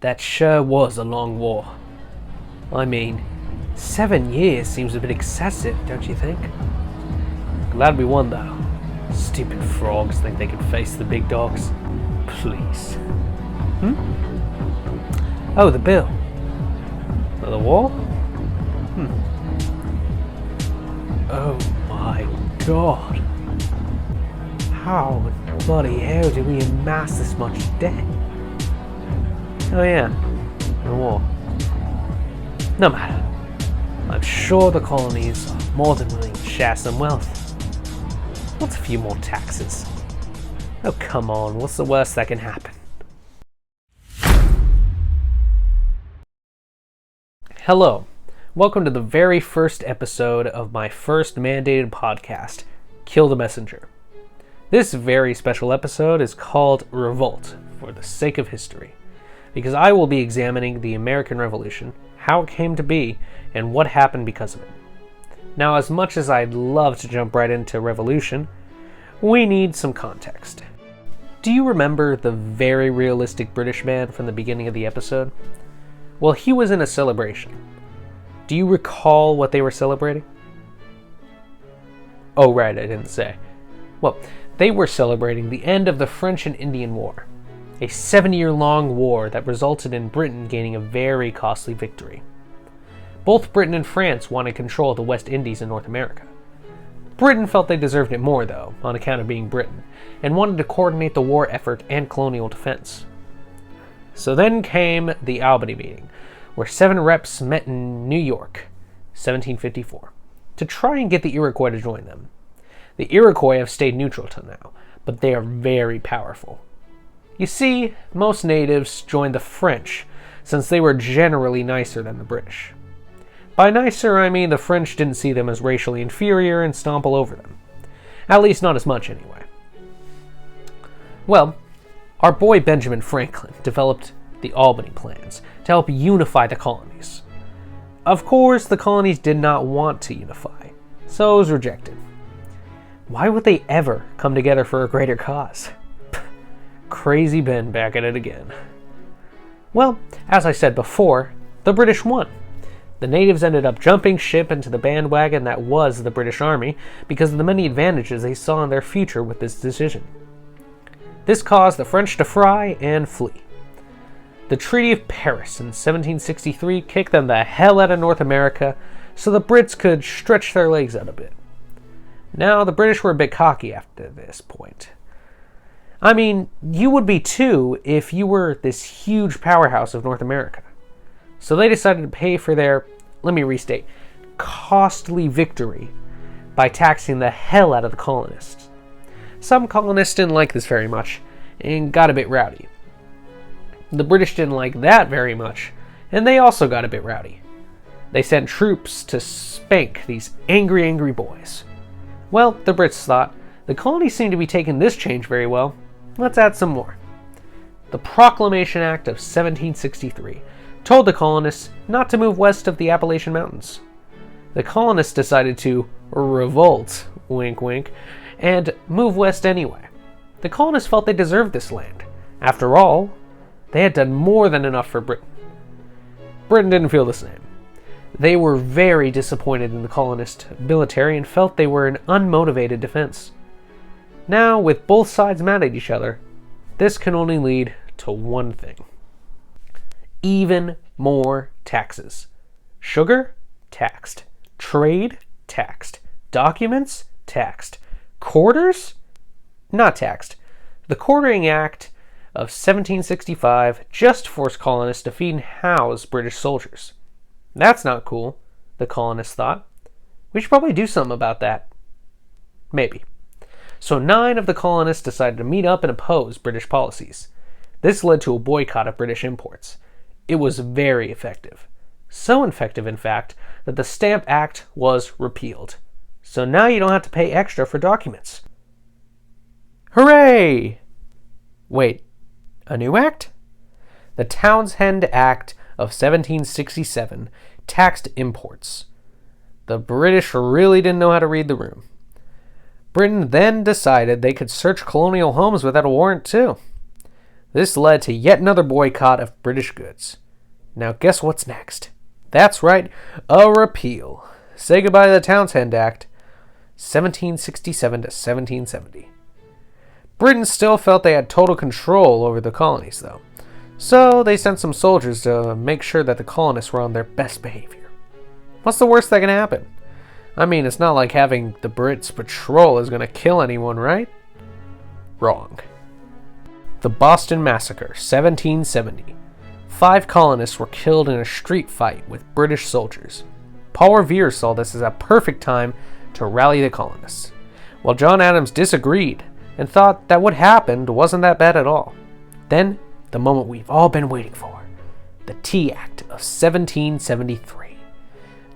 that sure was a long war. I mean, 7 years seems a bit excessive, don't you think? Glad we won, though. Stupid frogs think they can face the big dogs. Please. Oh, the bill. The war? Oh my god. How in bloody hell did we amass this much debt? Oh yeah, the war. No matter. I'm sure the colonies are more than willing to share some wealth. What's a few more taxes? Oh come on, what's the worst that can happen? Hello, welcome to the very first episode of my first mandated podcast, Kill the Messenger. This very special episode is called Revolt, for the sake of history, because I will be examining the American Revolution, how it came to be, and what happened because of it. Now, as much as I'd love to jump right into Revolution, we need some context. Do you remember the very realistic British man from the beginning of the episode? Well, he was in a celebration. Do you recall what they were celebrating? Oh, right, I didn't say. Well, they were celebrating the end of the French and Indian War, a 7-year-long war that resulted in Britain gaining a very costly victory. Both Britain and France wanted control of the West Indies in North America. Britain felt they deserved it more, though, on account of being Britain, and wanted to coordinate the war effort and colonial defense. So then came the Albany meeting, where 7 reps met in New York, 1754, to try and get the Iroquois to join them. The Iroquois have stayed neutral till now, but they are very powerful. You see, most natives joined the French, since they were generally nicer than the British. By nicer, I mean the French didn't see them as racially inferior and stomp all over them. At least not as much, anyway. Well, our boy Benjamin Franklin developed the Albany plans to help unify the colonies. Of course, the colonies did not want to unify, so it was rejected. Why would they ever come together for a greater cause? Crazy Ben back at it again. Well, as I said before, the British won. The natives ended up jumping ship into the bandwagon that was the British Army because of the many advantages they saw in their future with this decision. This caused the French to fry and flee. The Treaty of Paris in 1763 kicked them the hell out of North America so the Brits could stretch their legs out a bit. Now, the British were a bit cocky after this point. I mean, you would be too if you were this huge powerhouse of North America. So they decided to pay for their, let me restate, costly victory by taxing the hell out of the colonists. Some colonists didn't like this very much and got a bit rowdy. The British didn't like that very much, and they also got a bit rowdy. They sent troops to spank these angry boys. Well, the Brits thought, the colonies seem to be taking this change very well. Let's add some more. The Proclamation Act of 1763 told the colonists not to move west of the Appalachian Mountains. The colonists decided to revolt, wink wink, and move west anyway. The colonists felt they deserved this land. After all, they had done more than enough for Britain. Britain didn't feel the same. They were very disappointed in the colonist military and felt they were an unmotivated defense. Now, with both sides mad at each other, this can only lead to one thing. Even more taxes. Sugar? Taxed. Trade? Taxed. Documents? Taxed. Quarters? Not taxed. The Quartering Act of 1765 just forced colonists to feed and house British soldiers. That's not cool, the colonists thought. We should probably do something about that. Maybe. So 9 of the colonists decided to meet up and oppose British policies. This led to a boycott of British imports. It was very effective. So effective, in fact, that the Stamp Act was repealed. So now you don't have to pay extra for documents. Hooray! Wait, a new act? The Townshend Act of 1767 taxed imports. The British really didn't know how to read the room. Britain then decided they could search colonial homes without a warrant too. This led to yet another boycott of British goods. Now guess what's next? That's right, a repeal. Say goodbye to the Townshend Act, 1767 to 1770. Britain still felt they had total control over the colonies, though, so they sent some soldiers to make sure that the colonists were on their best behavior. What's the worst that can happen? I mean, it's not like having the Brits patrol is going to kill anyone, right? Wrong. The Boston Massacre, 1770. 5 colonists were killed in a street fight with British soldiers. Paul Revere saw this as a perfect time to rally the colonists, while John Adams disagreed and thought that what happened wasn't that bad at all. Then, the moment we've all been waiting for, the Tea Act of 1773.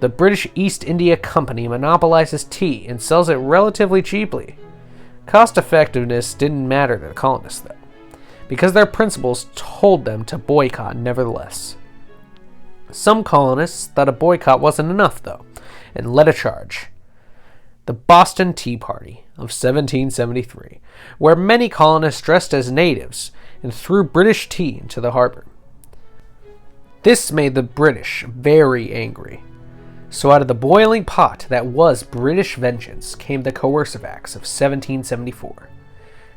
The British East India Company monopolizes tea and sells it relatively cheaply. Cost effectiveness didn't matter to the colonists, though, because their principals told them to boycott nevertheless. Some colonists thought a boycott wasn't enough, though, and led a charge. The Boston Tea Party of 1773, where many colonists dressed as natives and threw British tea into the harbor. This made the British very angry. So out of the boiling pot that was British vengeance came the Coercive Acts of 1774.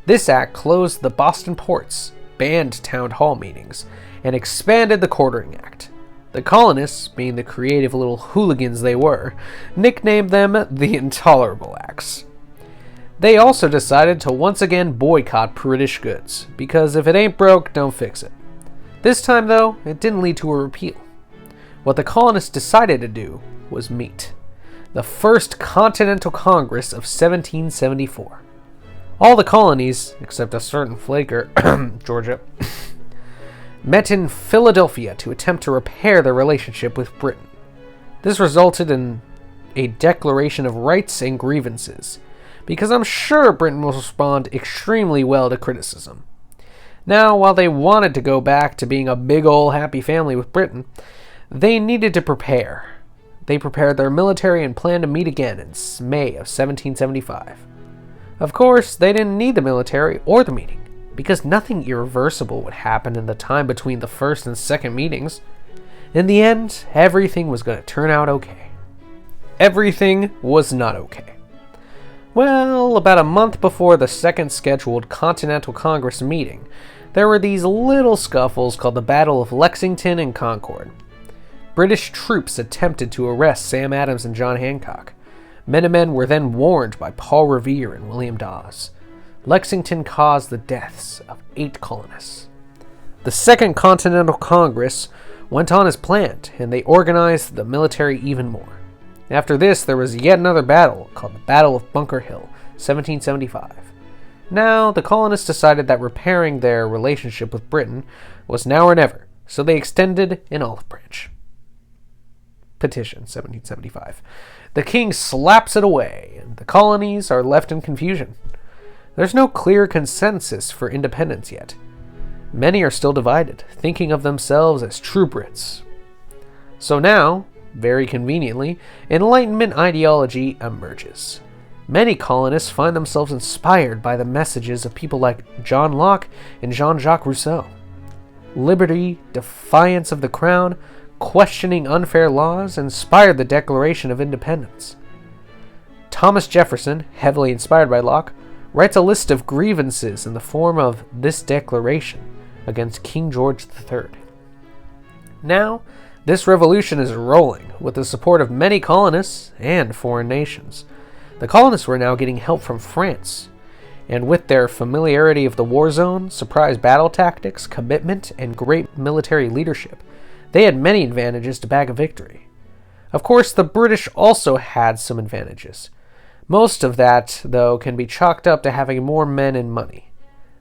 This act closed the Boston ports, banned town hall meetings, and expanded the Quartering Act. The colonists, being the creative little hooligans they were, nicknamed them the Intolerable Acts. They also decided to once again boycott British goods, because if it ain't broke, don't fix it. This time, though, it didn't lead to a repeal. What the colonists decided to do was meet. The First Continental Congress of 1774. All the colonies, except a certain flaker, Georgia, met in Philadelphia to attempt to repair their relationship with Britain. This resulted in a declaration of rights and grievances, because I'm sure Britain will respond extremely well to criticism. Now, while they wanted to go back to being a big ol' happy family with Britain, they needed to prepare. They prepared their military and planned to meet again in May of 1775. Of course, they didn't need the military or the meeting, because nothing irreversible would happen in the time between the first and second meetings. In the end, everything was going to turn out okay. Everything was not okay. Well, about a month before the second scheduled Continental Congress meeting, there were these little scuffles called the Battle of Lexington and Concord. British troops attempted to arrest Sam Adams and John Hancock. Minutemen were then warned by Paul Revere and William Dawes. Lexington caused the deaths of 8 colonists. The Second Continental Congress went on as planned, and they organized the military even more. After this, there was yet another battle called the Battle of Bunker Hill, 1775. Now, the colonists decided that repairing their relationship with Britain was now or never, so they extended an olive branch. Petition, 1775. The king slaps it away, and the colonies are left in confusion. There's no clear consensus for independence yet. Many are still divided, thinking of themselves as true Brits. So now, very conveniently, Enlightenment ideology emerges. Many colonists find themselves inspired by the messages of people like John Locke and Jean-Jacques Rousseau. Liberty, defiance of the crown, questioning unfair laws inspired the Declaration of Independence. Thomas Jefferson, heavily inspired by Locke, writes a list of grievances in the form of this declaration against King George III. Now, this revolution is rolling with the support of many colonists and foreign nations. The colonists were now getting help from France, and with their familiarity of the war zone, surprise battle tactics, commitment, and great military leadership, they had many advantages to back a victory. Of course, the British also had some advantages. Most of that, though, can be chalked up to having more men and money.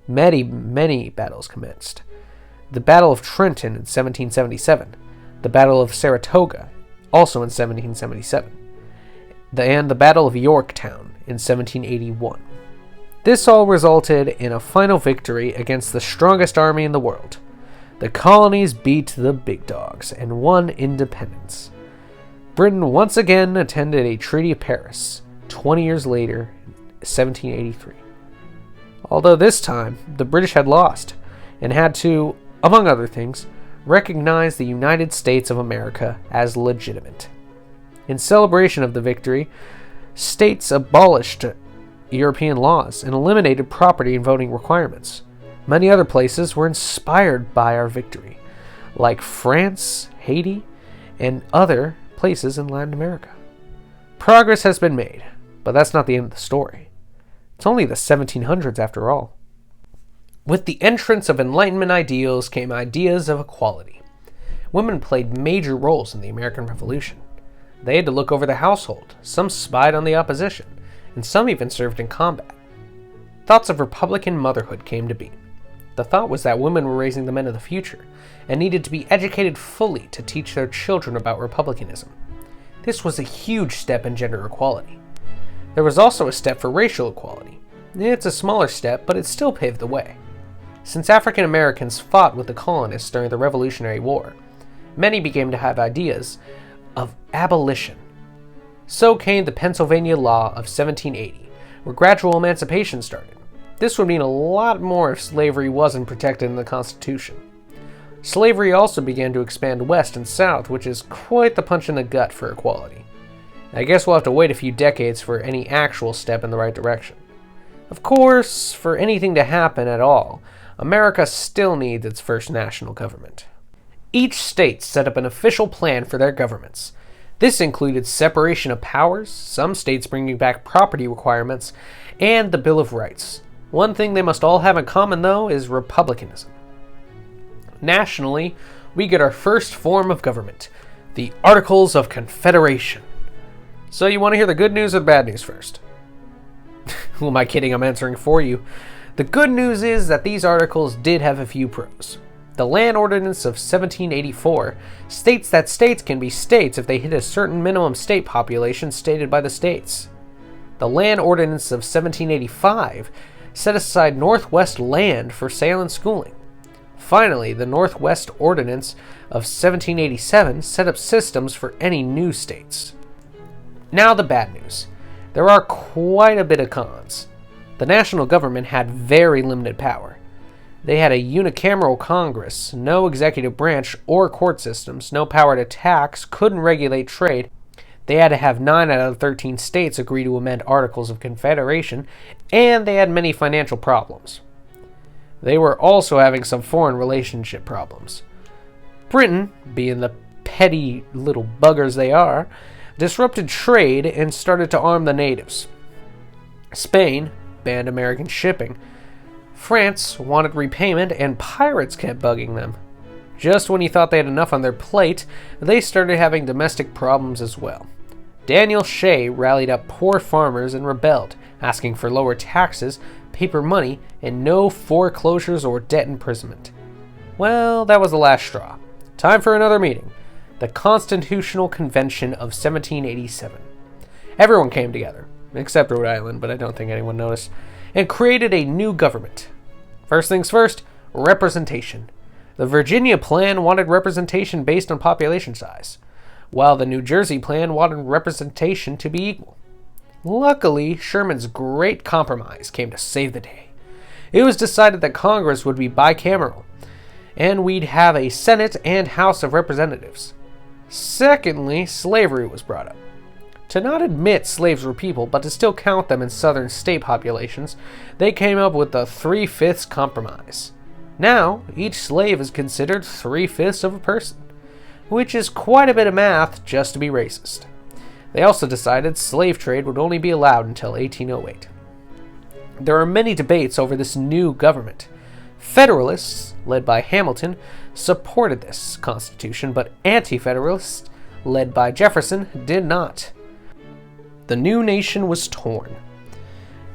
Many battles commenced. The Battle of Trenton in 1777, the Battle of Saratoga, also in 1777, and the Battle of Yorktown in 1781. This all resulted in a final victory against the strongest army in the world. The colonies beat the big dogs and won independence. Britain once again attended a Treaty of Paris 20 years later, 1783. Although this time, the British had lost, and had to, among other things, recognize the United States of America as legitimate. In celebration of the victory, states abolished European laws and eliminated property and voting requirements. Many other places were inspired by our victory, like France, Haiti, and other places in Latin America. Progress has been made, but that's not the end of the story. It's only the 1700s after all. With the entrance of Enlightenment ideals came ideas of equality. Women played major roles in the American Revolution. They had to look over the household, some spied on the opposition, and some even served in combat. Thoughts of Republican motherhood came to be. The thought was that women were raising the men of the future, and needed to be educated fully to teach their children about republicanism. This was a huge step in gender equality. There was also a step for racial equality. It's a smaller step, but it still paved the way. Since African Americans fought with the colonists during the Revolutionary War, many began to have ideas of abolition. So came the Pennsylvania Law of 1780, where gradual emancipation started. This would mean a lot more if slavery wasn't protected in the Constitution. Slavery also began to expand west and south, which is quite the punch in the gut for equality. I guess we'll have to wait a few decades for any actual step in the right direction. Of course, for anything to happen at all, America still needs its first national government. Each state set up an official plan for their governments. This included separation of powers, some states bringing back property requirements, and the Bill of Rights. One thing they must all have in common, though, is republicanism. Nationally, we get our first form of government, the Articles of Confederation. So you want to hear the good news or the bad news first? Who am I kidding? I'm answering for you. The good news is that these articles did have a few pros. The Land Ordinance of 1784 states that states can be states if they hit a certain minimum state population stated by the states. The Land Ordinance of 1785 set aside Northwest land for sale and schooling. Finally, the Northwest Ordinance of 1787 set up systems for any new states. Now the bad news. There are quite a bit of cons. The national government had very limited power. They had a unicameral Congress, no executive branch or court systems, no power to tax, couldn't regulate trade. They had to have 9 out of 13 states agree to amend Articles of Confederation, and they had many financial problems. They were also having some foreign relationship problems. Britain, being the petty little buggers they are, disrupted trade and started to arm the natives. Spain banned American shipping. France wanted repayment, and pirates kept bugging them. Just when you thought they had enough on their plate, they started having domestic problems as well. Daniel Shea rallied up poor farmers and rebelled, asking for lower taxes, paper money, and no foreclosures or debt imprisonment. Well, that was the last straw. Time for another meeting. The Constitutional Convention of 1787. Everyone came together, except Rhode Island, but I don't think anyone noticed, and created a new government. First things first, representation. The Virginia plan wanted representation based on population size, while the New Jersey plan wanted representation to be equal. Luckily, Sherman's great compromise came to save the day. It was decided that Congress would be bicameral, and we'd have a Senate and House of Representatives. Secondly, slavery was brought up. To not admit slaves were people, but to still count them in southern state populations, they came up with the 3/5 compromise. Now, each slave is considered 3/5 of a person, which is quite a bit of math just to be racist. They also decided slave trade would only be allowed until 1808. There are many debates over this new government. Federalists, led by Hamilton, supported this constitution, but anti-federalists, led by Jefferson, did not. The new nation was torn.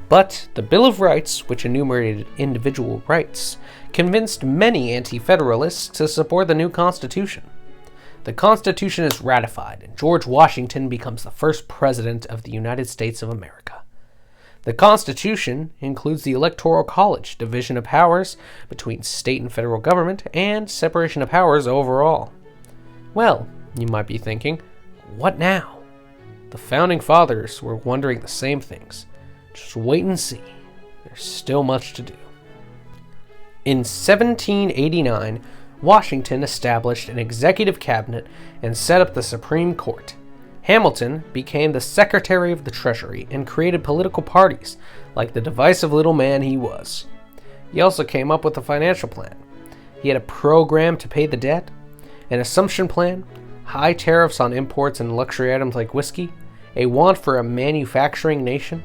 But the Bill of Rights, which enumerated individual rights, convinced many anti-federalists to support the new Constitution. The Constitution is ratified, and George Washington becomes the first president of the United States of America. The Constitution includes the Electoral College, division of powers between state and federal government, and separation of powers overall. Well, you might be thinking, what now? The Founding Fathers were wondering the same things. Just wait and see. There's still much to do. In 1789, Washington established an executive cabinet and set up the Supreme Court. Hamilton became the Secretary of the Treasury and created political parties, like the divisive little man he was. He also came up with a financial plan. He had a program to pay the debt, an assumption plan, high tariffs on imports and luxury items like whiskey, a want for a manufacturing nation,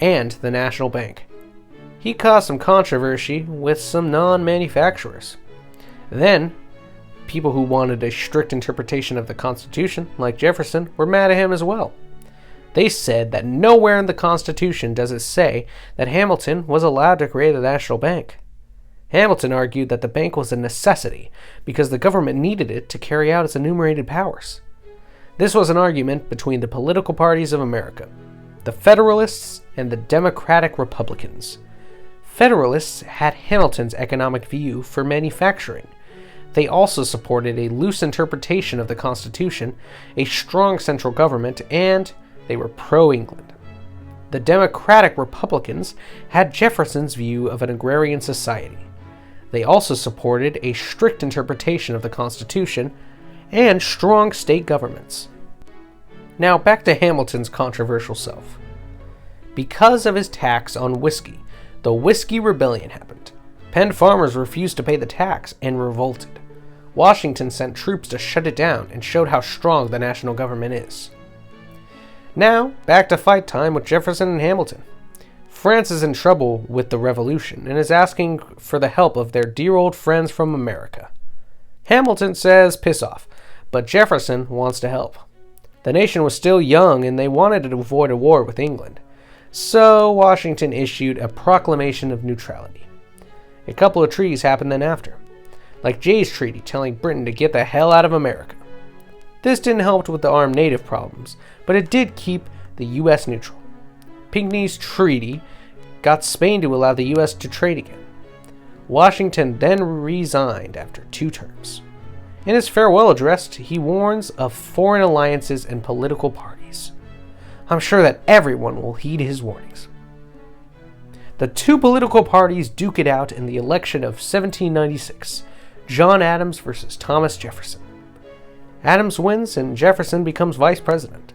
and the National Bank. He caused some controversy with some non-manufacturers. Then, people who wanted a strict interpretation of the Constitution, like Jefferson, were mad at him as well. They said that nowhere in the Constitution does it say that Hamilton was allowed to create a national bank. Hamilton argued that the bank was a necessity because the government needed it to carry out its enumerated powers. This was an argument between the political parties of America, the Federalists and the Democratic Republicans. Federalists had Hamilton's economic view for manufacturing. They also supported a loose interpretation of the Constitution, a strong central government, and they were pro-England. The Democratic Republicans had Jefferson's view of an agrarian society. They also supported a strict interpretation of the Constitution and strong state governments. Now back to Hamilton's controversial self. Because of his tax on whiskey, the Whiskey Rebellion happened. Penn farmers refused to pay the tax and revolted. Washington sent troops to shut it down and showed how strong the national government is. Now, back to fight time with Jefferson and Hamilton. France is in trouble with the Revolution and is asking for the help of their dear old friends from America. Hamilton says piss off, but Jefferson wants to help. The nation was still young and they wanted to avoid a war with England. So Washington issued a Proclamation of Neutrality. A couple of treaties happened then after, like Jay's Treaty telling Britain to get the hell out of America. This didn't help with the armed native problems, but it did keep the U.S. neutral. Pinckney's Treaty got Spain to allow the U.S. to trade again. Washington then resigned after 2 terms. In his farewell address, he warns of foreign alliances and political parties. I'm sure that everyone will heed his warnings. The 2 political parties duke it out in the election of 1796, John Adams versus Thomas Jefferson. Adams wins and Jefferson becomes vice president.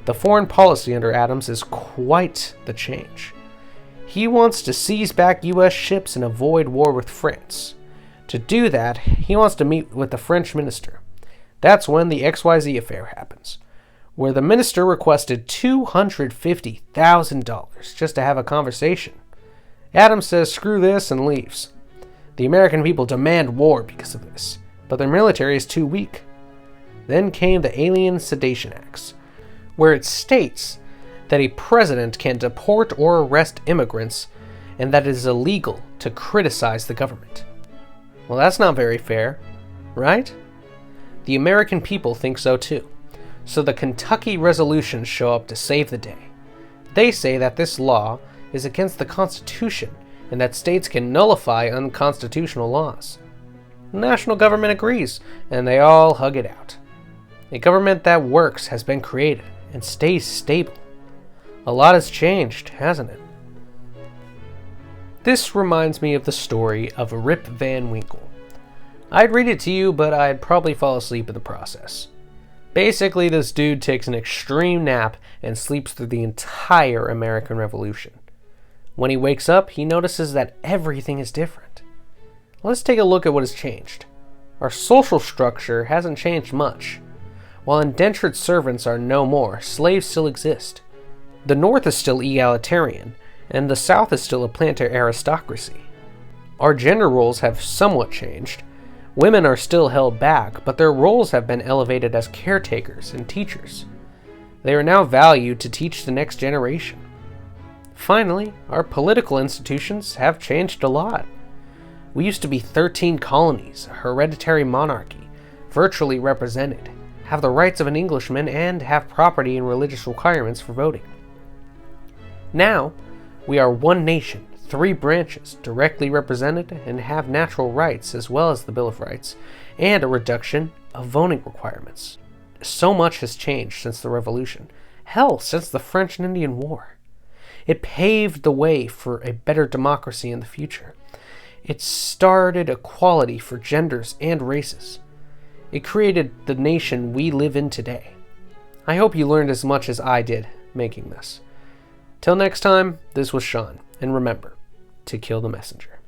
The foreign policy under Adams is quite the change. He wants to seize back U.S. ships and avoid war with France. To do that, he wants to meet with the French minister. That's when the XYZ affair happens, where the minister requested $250,000 just to have a conversation. Adams says screw this and leaves. The American people demand war because of this, but their military is too weak. Then came the Alien Sedation Acts, where it states that a president can deport or arrest immigrants and that it is illegal to criticize the government. Well, that's not very fair, right? The American people think so too. So the Kentucky resolutions show up to save the day. They say that this law is against the Constitution and that states can nullify unconstitutional laws. The national government agrees, and they all hug it out. A government that works has been created and stays stable. A lot has changed, hasn't it? This reminds me of the story of Rip Van Winkle. I'd read it to you, but I'd probably fall asleep in the process. Basically, this dude takes an extreme nap and sleeps through the entire American Revolution. When he wakes up, he notices that everything is different. Let's take a look at what has changed. Our social structure hasn't changed much. While indentured servants are no more, slaves still exist. The North is still egalitarian, and the South is still a planter aristocracy. Our gender roles have somewhat changed. Women are still held back, but their roles have been elevated as caretakers and teachers. They are now valued to teach the next generation. Finally, our political institutions have changed a lot. We used to be 13 colonies, a hereditary monarchy, virtually represented, have the rights of an Englishman, and have property and religious requirements for voting. Now, we are one nation, 3 branches, directly represented, and have natural rights as well as the Bill of Rights, and a reduction of voting requirements. So much has changed since the Revolution. Hell, since the French and Indian War. It paved the way for a better democracy in the future. It started equality for genders and races. It created the nation we live in today. I hope you learned as much as I did making this. Till next time, this was Sean, and remember to kill the messenger.